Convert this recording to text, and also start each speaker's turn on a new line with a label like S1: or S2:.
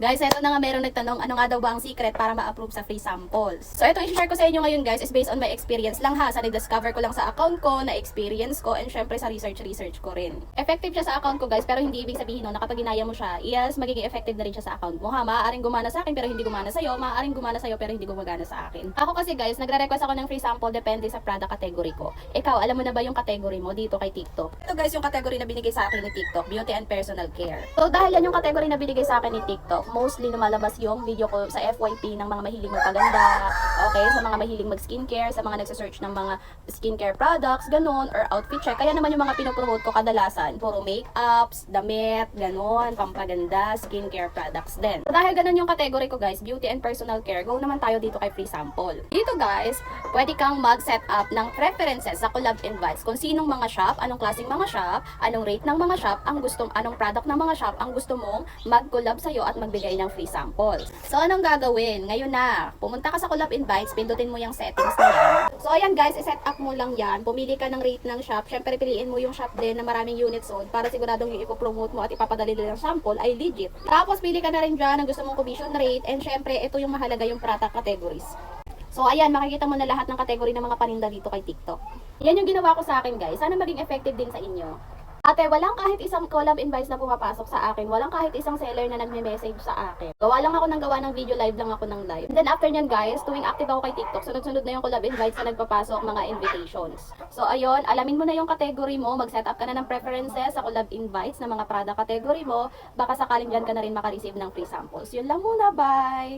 S1: Guys, eto na nga merong nagtanong ano nga daw ba ang secret para ma-approve sa free samples. So ito i-share ko sa inyo ngayon guys is based on my experience lang ha. Sa na-discover ko lang sa account ko, na experience ko, and syempre sa research ko rin. Effective siya sa account ko guys, pero hindi ibig sabihin no, na kapag ginaya mo siya, yes, magiging effective na rin siya sa account mo ha. Maaaring gumana sa akin pero hindi gumana sa'yo, maaaring gumana sa'yo pero hindi gumagana sa akin. Ako kasi guys, nagre-request ako ng free sample depende sa product category ko. Ikaw, alam mo na ba yung category mo dito kay TikTok? Ito guys, yung category na binigay sa akin ni TikTok, beauty and personal care. So dahil yan yung category na binigay sa akin ni TikTok, mostly lumalabas yung video ko sa FYP ng mga mahilig magpaganda, okay, sa mga mahilig mag-skincare, sa mga nagsa-search ng mga skincare products, ganun, or outfit check. Kaya naman yung mga pinopromote ko kadalasan, puro make-ups, damit, ganun, pampaganda, skincare products din. So, dahil ganun yung category ko guys, beauty and personal care, go naman tayo dito kay free sample. Dito guys, pwede kang mag-set up ng preferences sa collab invites kung sinong mga shop, anong klaseng mga shop, anong rate ng mga shop, anong product ng mga shop ang gusto mong mag-collab sa'yo at magbigay ng free sample. So, anong gagawin? Ngayon na, pumunta ka sa collab invites, pindutin mo yung settings na yan. So, ayan guys, i-set up mo lang yan. Pumili ka ng rate ng shop. Syempre, piliin mo yung shop din na maraming units sold para siguradong yung ipopromote mo at ipapadali nila ng sample ay legit. Tapos, pili ka na rin dyan ang gusto mong commission rate. And syempre, ito yung mahalaga yung product categories. So, ayan, makikita mo na lahat ng category ng mga paninda dito kay TikTok. Yan yung ginawa ko sa akin guys. Sana maging effective din sa inyo. Ate, walang kahit isang collab invites na pumapasok sa akin. Walang kahit isang seller na nagme-message sa akin. Gawa lang ako ng gawa ng video, live lang ako ng live. And then after nyan guys, tuwing active ako kay TikTok, sunod-sunod na yung collab invites na nagpapasok, mga invitations. So ayun, alamin mo na yung category mo, mag-set up ka na ng preferences sa collab invites na mga product category mo. Baka sakaling dyan ka na rin makareceive ng free samples. Yun lang muna, bye!